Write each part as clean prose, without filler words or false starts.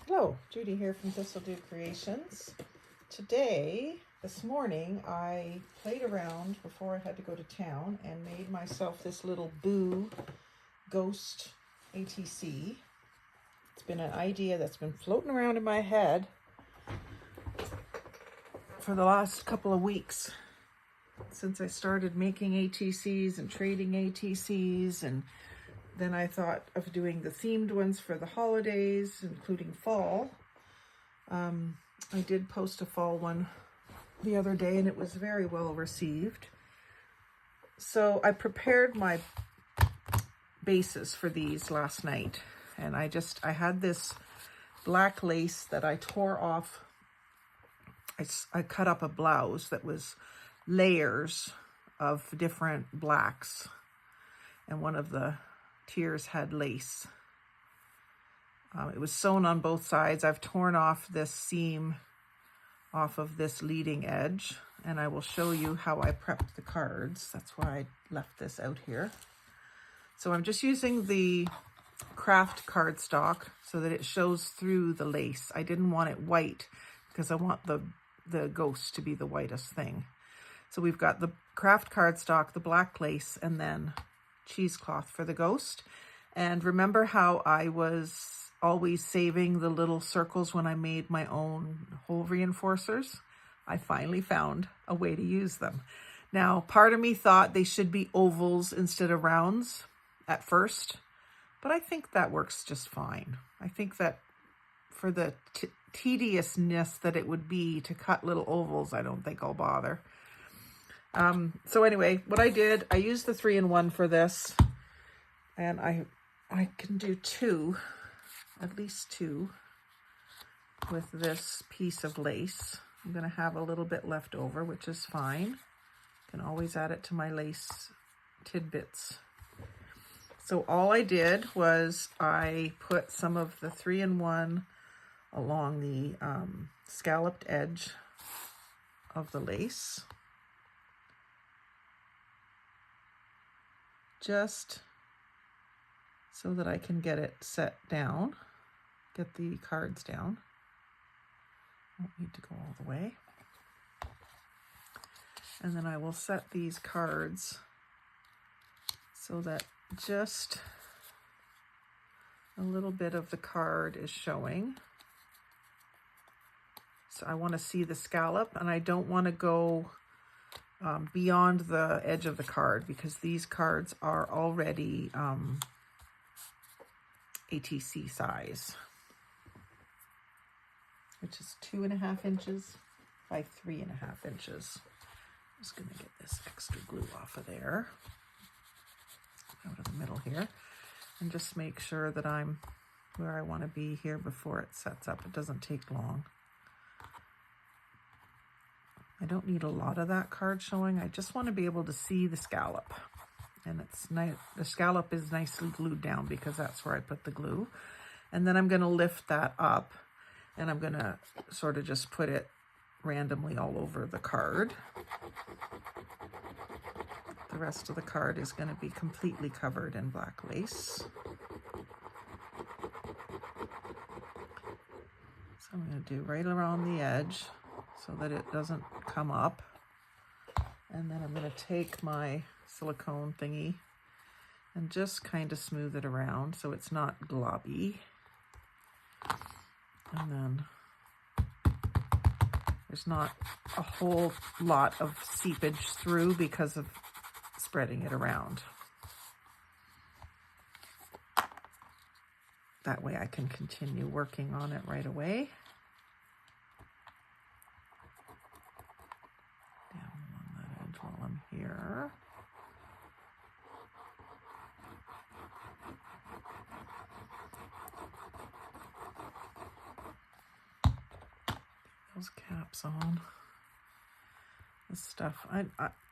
Hello, Judy here from Thistledew Creations. This morning, I played around before I had to go to town and made myself this little boo ghost ATC. It's been an idea that's been floating around in my head for the last couple of weeks since I started making ATCs and trading ATCs, and then I thought of doing the themed ones for the holidays, including fall. I did post a fall one the other day and it was very well received. So I prepared my bases for these last night, and I had this black lace that I tore off. I cut up a blouse that was layers of different blacks, and one of the tiers had lace. It was sewn on both sides. I've torn off this seam off of this leading edge, and I will show you how I prepped the cards. That's why I left this out here. So I'm just using the craft cardstock so that it shows through the lace. I didn't want it white because I want the ghost to be the whitest thing. So we've got the craft cardstock, the black lace, and then cheesecloth for the ghost. And remember how I was always saving the little circles when I made my own hole reinforcers? I finally found a way to use them. Now, part of me thought they should be ovals instead of rounds at first, but I think that works just fine. I think that for the tediousness that it would be to cut little ovals, I don't think I'll bother. So anyway, what I did, I used the 3-in-1 for this, and I can do at least two with this piece of lace. I'm going to have a little bit left over, which is fine. Can always add it to my lace tidbits. So all I did was I put some of the 3-in-1 along the scalloped edge of the lace, just so that I can get it set down, get the cards down. Won't need to go all the way. And then I will set these cards so that just a little bit of the card is showing. So I want to see the scallop, and I don't want to go beyond the edge of the card because these cards are already ATC size, which is 2.5 inches by 3.5 inches. I'm just going to get this extra glue off of there, out of the middle here, and just make sure that I'm where I want to be here before it sets up. It doesn't take long. I don't need a lot of that card showing. I just want to be able to see the scallop. And it's nice. The scallop is nicely glued down because that's where I put the glue. And then I'm going to lift that up, and I'm going to sort of just put it randomly all over the card. The rest of the card is going to be completely covered in black lace. So I'm going to do right around the edge so that it doesn't come up. And then I'm going to take my silicone thingy and just kind of smooth it around so it's not globby. And then there's not a whole lot of seepage through because of spreading it around. That way I can continue working on it right away. Down on that edge while I'm here. Those caps on. This stuff.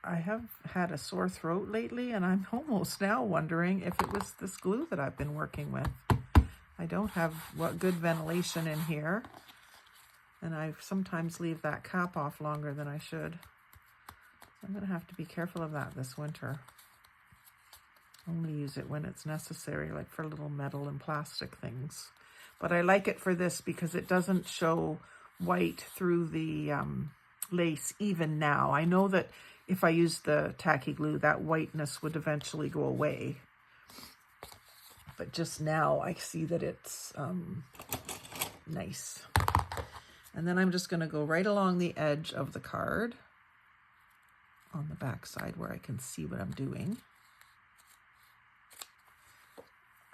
I have had a sore throat lately, and I'm almost now wondering if it was this glue that I've been working with. I don't have good ventilation in here, and I sometimes leave that cap off longer than I should. So I'm going to have to be careful of that this winter. Only use it when it's necessary, like for little metal and plastic things. But I like it for this because it doesn't show white through the lace even now. I know that if I use the tacky glue, that whiteness would eventually go away. But just now I see that it's nice. And then I'm just going to go right along the edge of the card on the back side where I can see what I'm doing.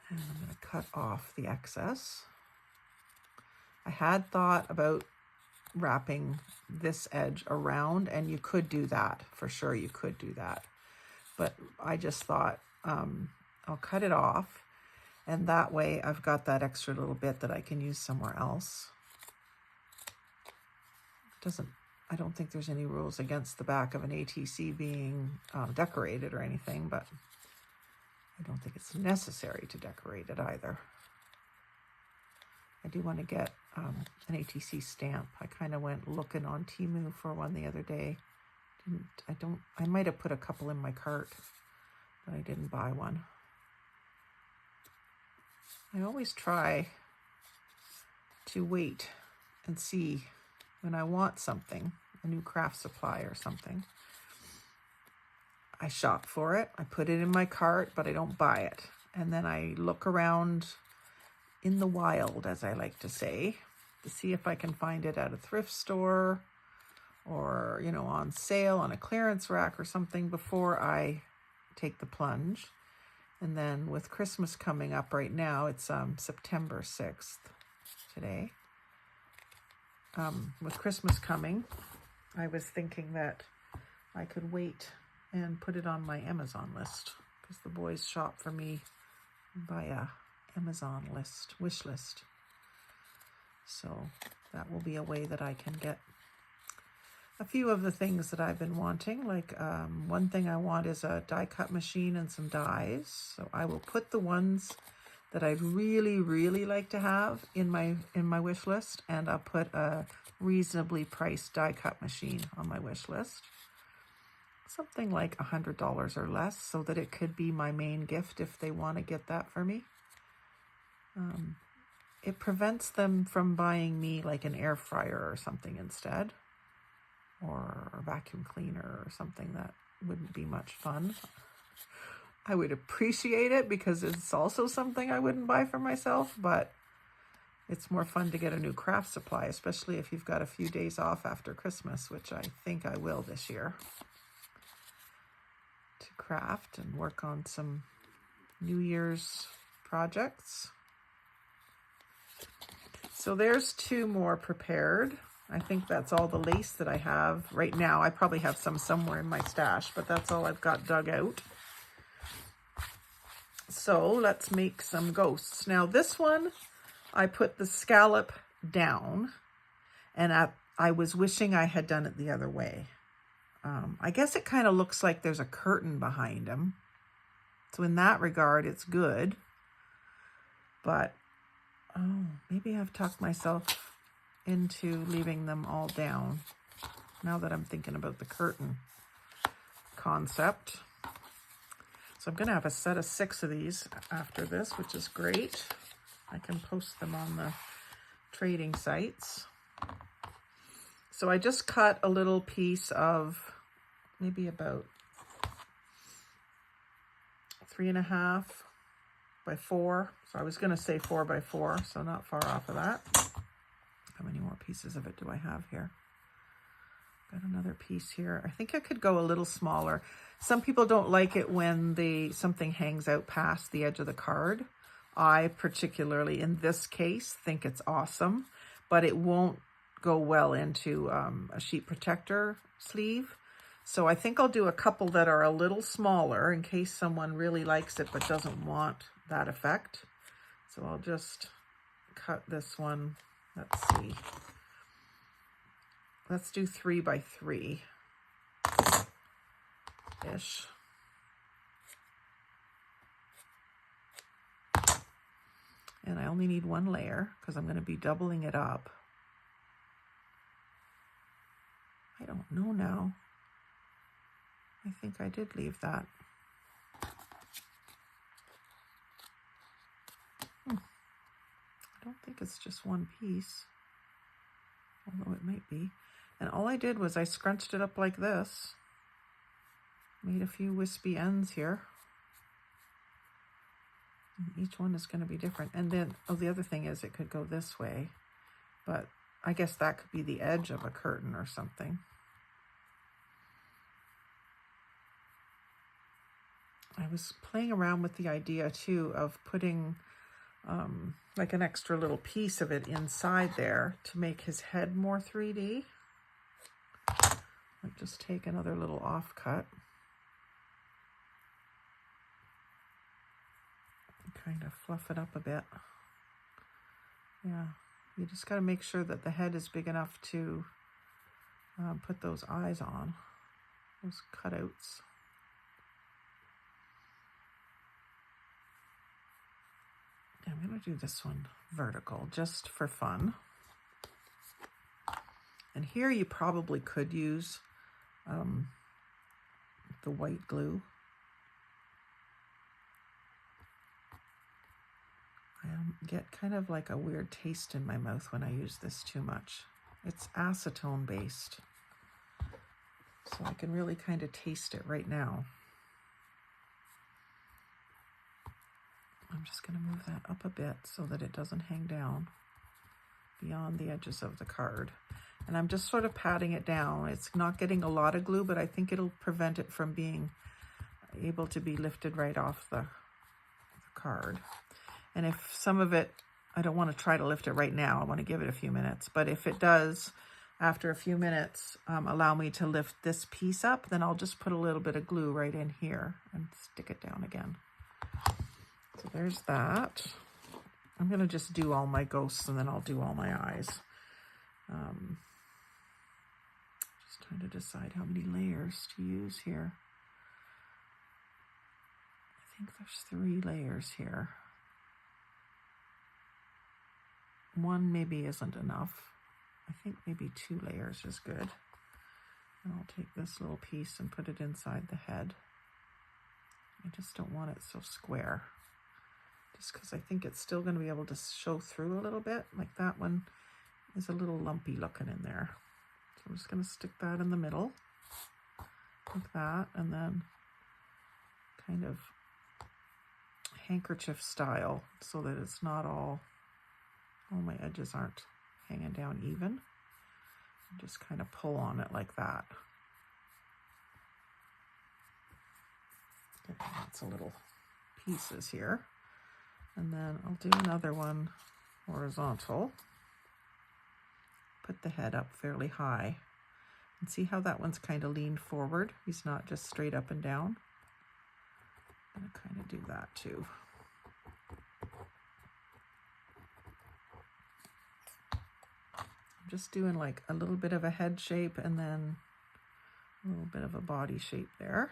And I'm going to cut off the excess. I had thought about wrapping this edge around, and you could do that. For sure, you could do that. But I just thought I'll cut it off, and that way I've got that extra little bit that I can use somewhere else. I don't think there's any rules against the back of an ATC being decorated or anything, but I don't think it's necessary to decorate it either. I do want to get an ATC stamp. I kind of went looking on Temu for one the other day. I might have put a couple in my cart, but I didn't buy one. I always try to wait and see when I want something, a new craft supply or something. I shop for it, I put it in my cart, but I don't buy it. And then I look around in the wild, as I like to say, to see if I can find it at a thrift store or, you know, on sale on a clearance rack or something before I take the plunge. And then with Christmas coming up right now, it's September 6th today. With Christmas coming, I was thinking that I could wait and put it on my Amazon list because the boys shop for me via Amazon list, wish list. So that will be a way that I can get a few of the things that I've been wanting. Like one thing I want is a die cut machine and some dies. So I will put the ones that I'd really, really like to have in my wish list, and I'll put a reasonably priced die cut machine on my wish list. Something like $100 or less, so that it could be my main gift if they want to get that for me. It prevents them from buying me like an air fryer or something instead, or a vacuum cleaner or something that wouldn't be much fun. I would appreciate it because it's also something I wouldn't buy for myself, but it's more fun to get a new craft supply, especially if you've got a few days off after Christmas, which I think I will this year, to craft and work on some New Year's projects. So there's two more prepared. I think that's all the lace that I have right now. I probably have some somewhere in my stash, but that's all I've got dug out. So let's make some ghosts. Now this one, I put the scallop down, and I was wishing I had done it the other way. I guess it kind of looks like there's a curtain behind him. So in that regard, it's good. But, oh, maybe I've talked myself into leaving them all down now that I'm thinking about the curtain concept. So I'm going to have a set of 6 of these after this, which is great. I can post them on the trading sites. So I just cut a little piece of maybe about 3.5 by 4. So I was going to say 4 by 4, so not far off of that. How many more pieces of it do I have here? Got another piece here. I think I could go a little smaller. Some people don't like it when something hangs out past the edge of the card. I particularly, in this case, think it's awesome, but it won't go well into a sheet protector sleeve. So I think I'll do a couple that are a little smaller in case someone really likes it but doesn't want that effect. So I'll just cut this one. Let's see. Let's do 3 by 3 ish. And I only need 1 layer because I'm going to be doubling it up. I don't know now. I think I did leave that. I don't think it's just one piece, although it might be. And all I did was I scrunched it up like this, made a few wispy ends here. And each one is going to be different. And then, oh, the other thing is it could go this way, but I guess that could be the edge of a curtain or something. I was playing around with the idea too of putting like an extra little piece of it inside there to make his head more 3D. I'll just take another little offcut. Kind of fluff it up a bit. Yeah, you just got to make sure that the head is big enough to put those eyes on, those cutouts. I'm going to do this one vertical just for fun. And here you probably could use the white glue. I get kind of like a weird taste in my mouth when I use this too much. It's acetone based, so I can really kind of taste it right now. I'm just going to move that up a bit so that it doesn't hang down beyond the edges of the card. And I'm just sort of patting it down. It's not getting a lot of glue, but I think it'll prevent it from being able to be lifted right off the card. And if some of it, I don't want to try to lift it right now. I want to give it a few minutes. But if it does, after a few minutes, allow me to lift this piece up, then I'll just put a little bit of glue right in here and stick it down again. So there's that. I'm going to just do all my ghosts and then I'll do all my eyes. Just trying to decide how many layers to use here. I think there's 3 layers here. One maybe isn't enough. I think maybe 2 layers is good. And I'll take this little piece and put it inside the head. I just don't want it so square, just because I think it's still going to be able to show through a little bit. Like that one is a little lumpy looking in there. So I'm just going to stick that in the middle like that, and then kind of handkerchief style so that it's not all my edges aren't hanging down even. Just kind of pull on it like that. Get lots of little pieces here. And then I'll do another one horizontal. Put the head up fairly high. And see how that one's kind of leaned forward? He's not just straight up and down. I'm going to kind of do that too. I'm just doing like a little bit of a head shape and then a little bit of a body shape there.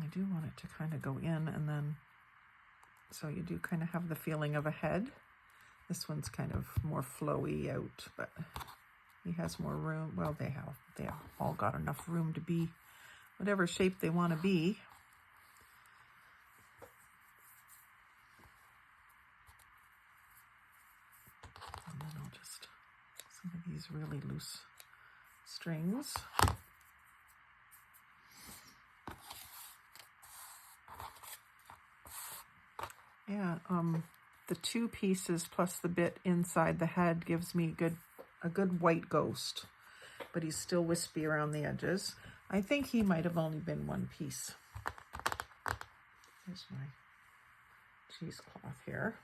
I do want it to kind of go in, and then so you do kind of have the feeling of a head. This one's kind of more flowy out, but he has more room. Well, they have all got enough room to be whatever shape they want to be. And then I'll just, some of these really loose strings. Yeah, the 2 pieces plus the bit inside the head gives me a good white ghost, but he's still wispy around the edges. I think he might have only been 1 piece. Here's my cheesecloth here.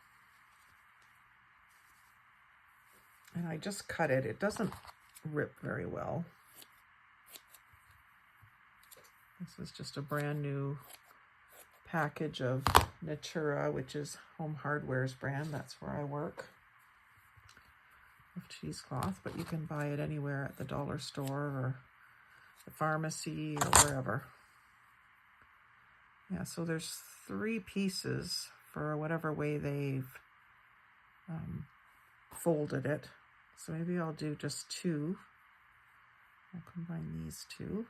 And I just cut it. It doesn't rip very well. This is just a brand new package of Natura, which is Home Hardware's brand. That's where I work, of cheesecloth, but you can buy it anywhere at the dollar store or the pharmacy or wherever. Yeah, so there's 3 pieces for whatever way they've folded it. So maybe I'll do just 2. I'll combine these 2.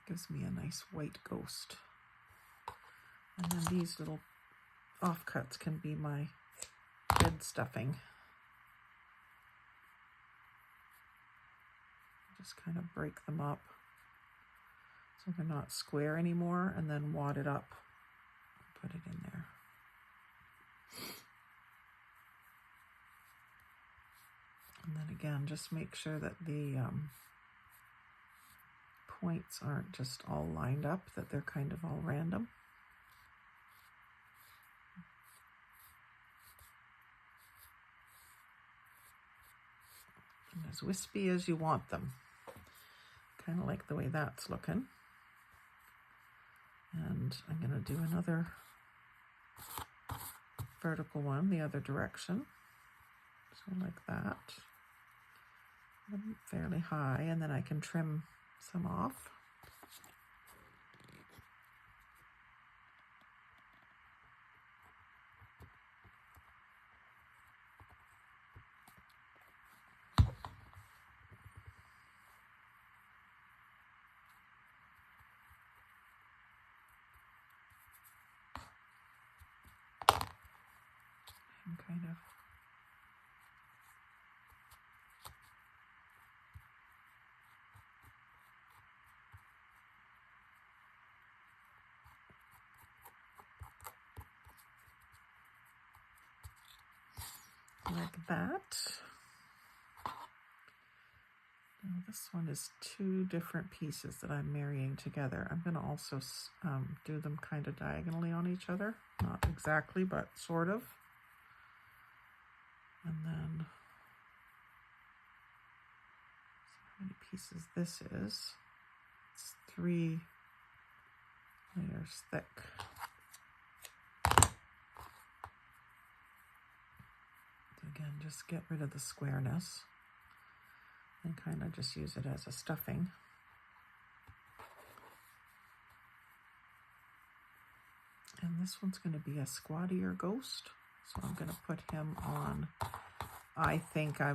Gives me a nice white ghost. And then these little offcuts can be my head stuffing. Just kind of break them up so they're not square anymore, and then wad it up, put it in there. And then again, just make sure that the points aren't just all lined up, that they're kind of all random. And as wispy as you want them. Kind of like the way that's looking. And I'm going to do another vertical one the other direction. So like that. Fairly high, and then I can trim some off. And kind of like that. Now this one is two different pieces that I'm marrying together. I'm going to also do them kind of diagonally on each other. Not exactly, but sort of. And then, see how many pieces this is. It's 3 layers thick. Again, just get rid of the squareness and kind of just use it as a stuffing. And this one's going to be a squattier ghost, so I'm going to put him on. I think I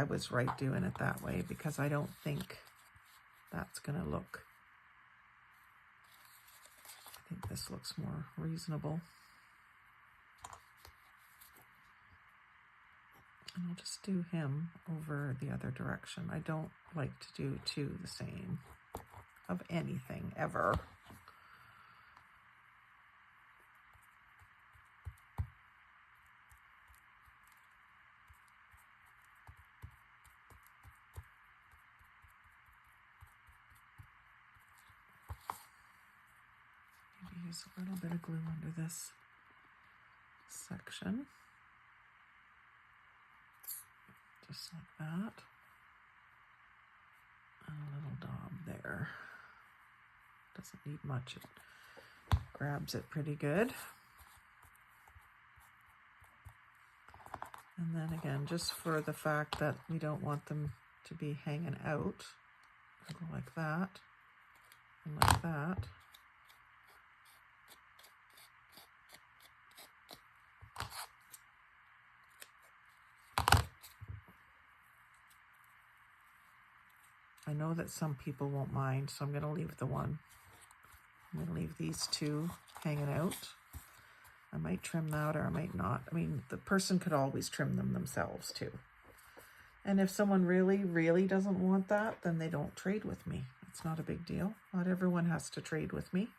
was right doing it that way, because I don't think that's going to look. I think this looks more reasonable. And I'll just do him over the other direction. I don't like to do two the same of anything ever. Maybe use a little bit of glue under this section. Just like that. And a little daub there. Doesn't need much. It grabs it pretty good. And then again, just for the fact that we don't want them to be hanging out, I'll go like that and like that. I know that some people won't mind, so I'm going to leave the one. I'm going to leave these two hanging out. I might trim that, or I might not. I mean, the person could always trim them themselves too. And if someone really, really doesn't want that, then they don't trade with me. It's not a big deal. Not everyone has to trade with me.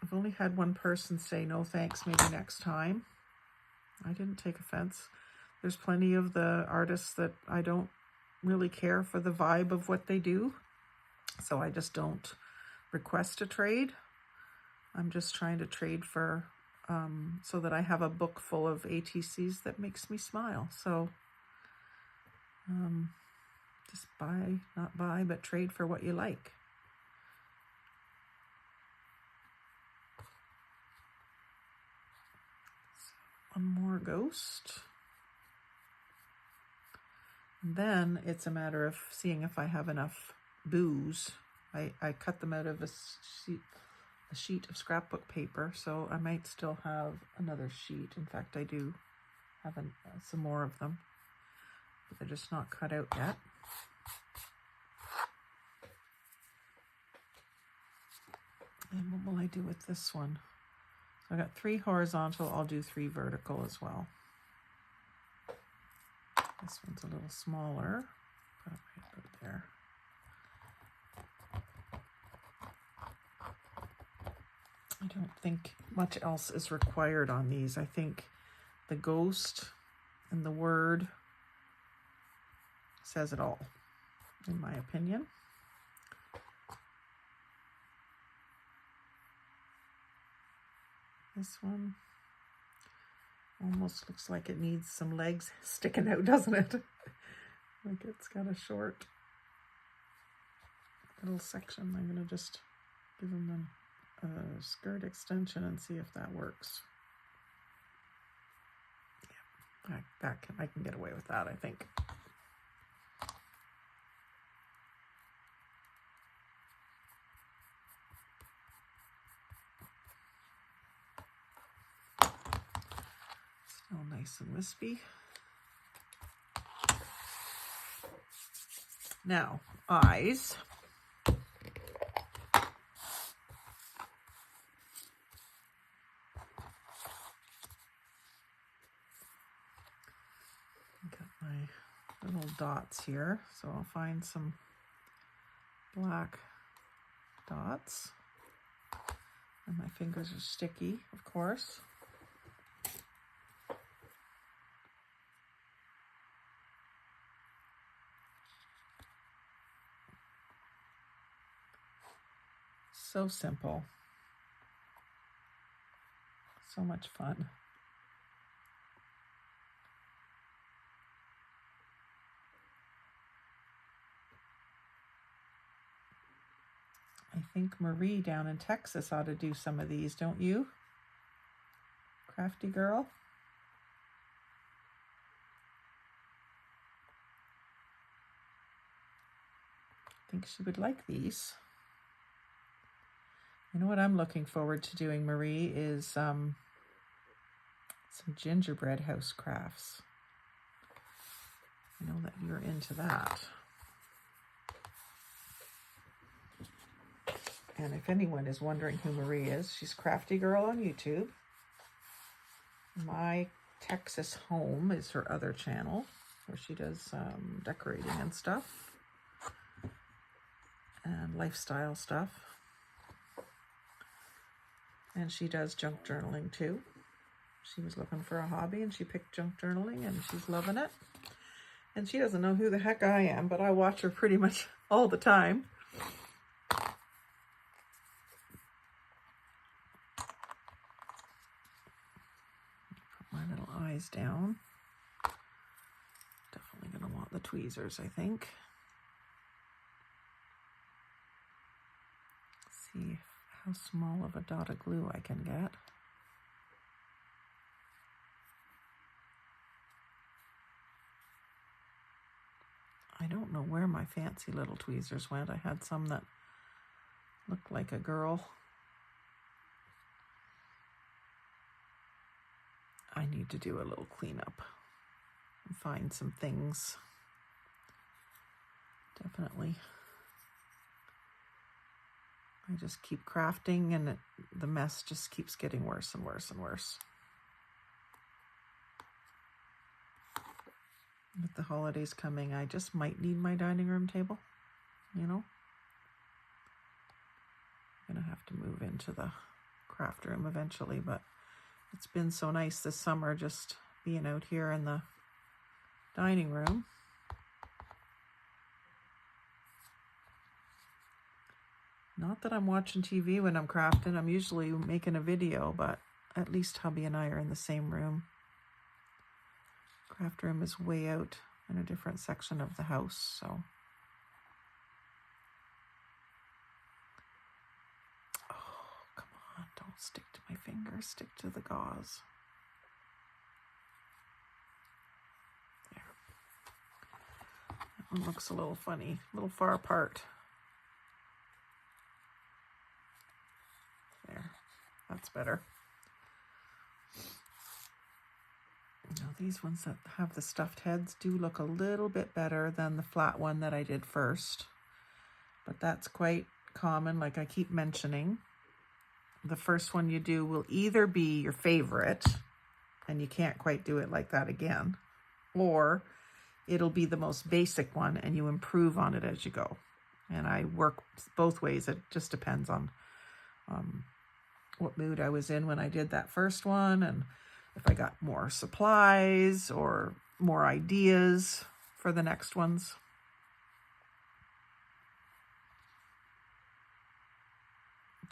I've only had one person say, no thanks, maybe next time. I didn't take offense. There's plenty of the artists that I don't really care for the vibe of what they do, so I just don't request a trade. I'm just trying to trade for so that I have a book full of ATCs that makes me smile. So just buy, not buy, but trade for what you like. So one more ghost. Then it's a matter of seeing if I have enough booze. I cut them out of a sheet of scrapbook paper, so I might still have another sheet. In fact, I do have some more of them, but they're just not cut out yet. And what will I do with this one? So I got 3 horizontal, I'll do 3 vertical as well. This one's a little smaller, put it right about there. I don't think much else is required on these. I think the ghost and the word says it all, in my opinion. This one almost looks like it needs some legs sticking out, doesn't it? Like it's got a short little section. I'm going to just give them a skirt extension and see if that works. Yeah, I can get away with that, I think. Still nice and wispy. Now, eyes. Got my little dots here, so I'll find some black dots. And my fingers are sticky, of course. So simple. So much fun. I think Marie down in Texas ought to do some of these, don't you? Crafty girl. I think she would like these. You know what I'm looking forward to doing, Marie, is some gingerbread house crafts. I know that you're into that. And if anyone is wondering who Marie is, she's Crafty Girl on YouTube. My Texas Home is her other channel, where she does decorating and stuff. And lifestyle stuff. And she does junk journaling too. She was looking for a hobby and she picked junk journaling and she's loving it. And she doesn't know who the heck I am, but I watch her pretty much all the time. Put my little eyes down. Definitely going to want the tweezers, I think. See how small of a dot of glue I can get. I don't know where my fancy little tweezers went. I had some that looked like a girl. I need to do a little cleanup and find some things. Definitely. I just keep crafting and the mess just keeps getting worse and worse and worse. With the holidays coming, I just might need my dining room table, you know. I'm gonna have to move into the craft room eventually, but it's been so nice this summer just being out here in the dining room. Not that I'm watching TV when I'm crafting. I'm usually making a video, but at least hubby and I are in the same room. Craft room is way out in a different section of the house, so. Oh, come on, don't stick to my fingers, stick to the gauze. There. That one looks a little funny, a little far apart. There, that's better. Now these ones that have the stuffed heads do look a little bit better than the flat one that I did first, but that's quite common, like I keep mentioning. the first one you do will either be your favorite, and you can't quite do it like that again, or it'll be the most basic one and you improve on it as you go. And I work both ways. It just depends on what mood I was in when I did that first one, and if I got more supplies or more ideas for the next ones.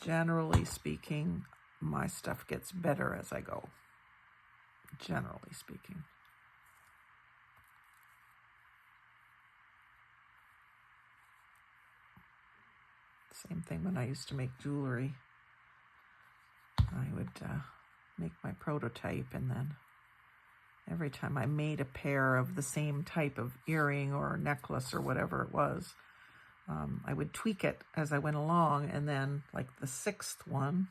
Generally speaking, my stuff gets better as I go. Generally speaking. Same thing when I used to make jewelry. I would make my prototype, and then every time I made a pair of the same type of earring or necklace or whatever it was, I would tweak it as I went along, and then like the sixth one,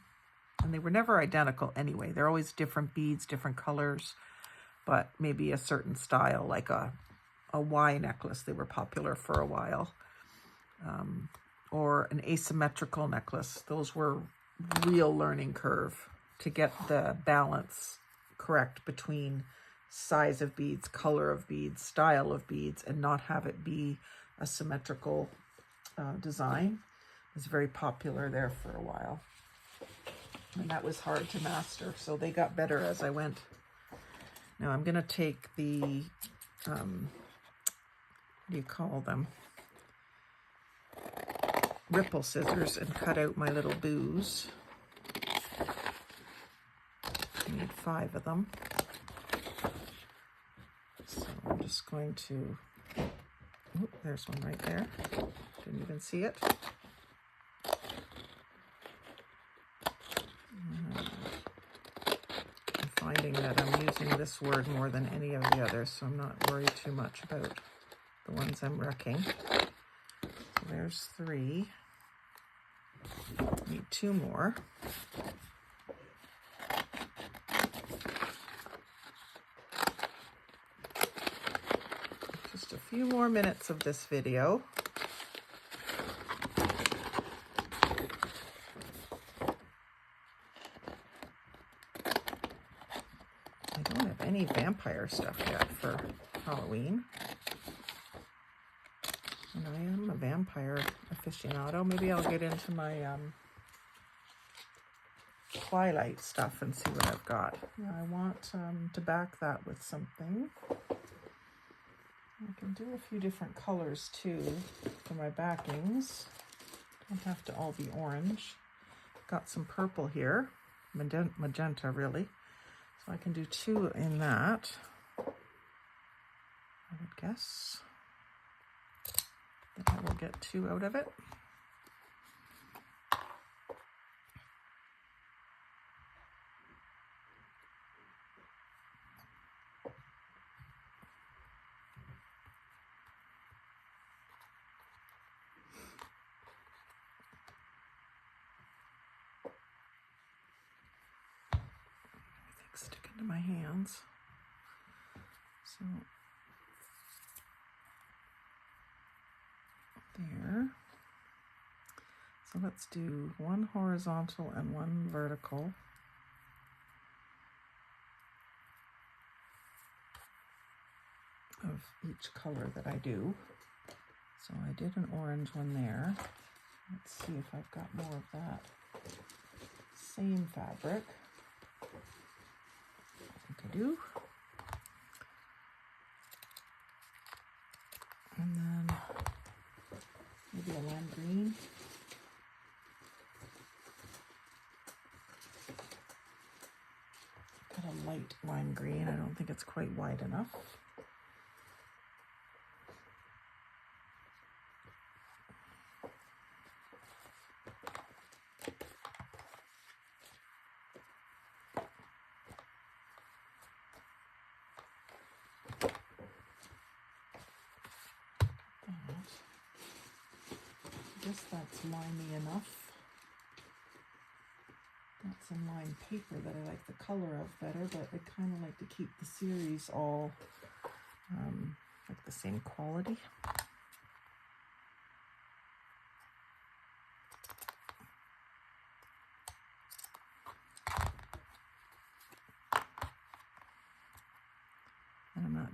and they were never identical anyway. They're always different beads, different colors, but maybe a certain style, like a Y necklace. They were popular for a while. Or an asymmetrical necklace. Those were real learning curve to get the balance correct between size of beads, color of beads, style of beads, and not have it be a symmetrical design. It was very popular there for a while. And that was hard to master, so they got better as I went. Now I'm going to take the, what do you call them? Ripple scissors and cut out my little bows. I need 5 of them. So I'm just going to, oh, there's one right there. Didn't even see it. I'm finding that I'm using this word more than any of the others, so I'm not worried too much about the ones I'm wrecking. So there's 3. Need 2 more. Just a few more minutes of this video. I don't have any vampire stuff yet for Halloween. And I am a vampire aficionado. Maybe I'll get into my Twilight stuff and see what I've got. Now I want to back that with something. I can do a few different colors too for my backings. Don't have to all be orange. Got some purple here, magenta really. So I can do 2 in that, I would guess. I will get 2 out of it. Everything's sticking to my hands. So there. So let's do 1 horizontal and 1 vertical. Of each color that I do. So I did an orange one there. Let's see if I've got more of that same fabric. I think I do. And then maybe a lime green. Got a light lime green. I don't think it's quite wide enough. I guess that's limey enough. Got some lined paper that I like the color of better, but I kind of like to keep the series all like the same quality.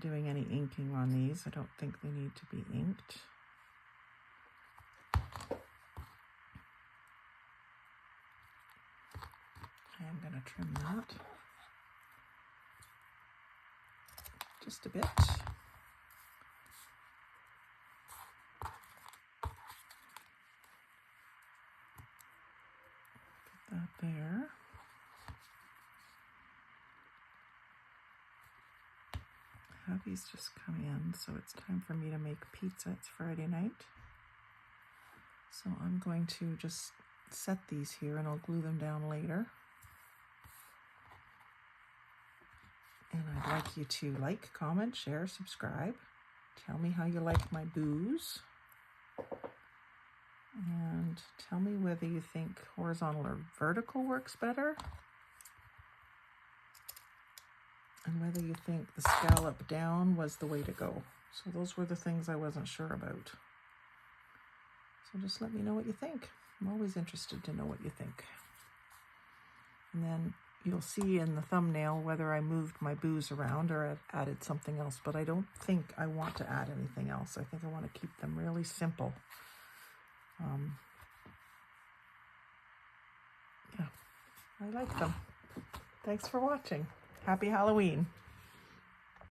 doing any inking on these. I don't think they need to be inked. Okay, I'm going to trim that just a bit. Put that there. Hubby's just come in, so it's time for me to make pizza. It's Friday night. So I'm going to just set these here and I'll glue them down later. And I'd like you to like, comment, share, subscribe. Tell me how you like my booze. And tell me whether you think horizontal or vertical works better. And whether you think the scallop down was the way to go. So those were the things I wasn't sure about. So just let me know what you think. I'm always interested to know what you think. And then you'll see in the thumbnail whether I moved my booze around or added something else. But I don't think I want to add anything else. I think I want to keep them really simple. Yeah, I like them. Thanks for watching. Happy Halloween.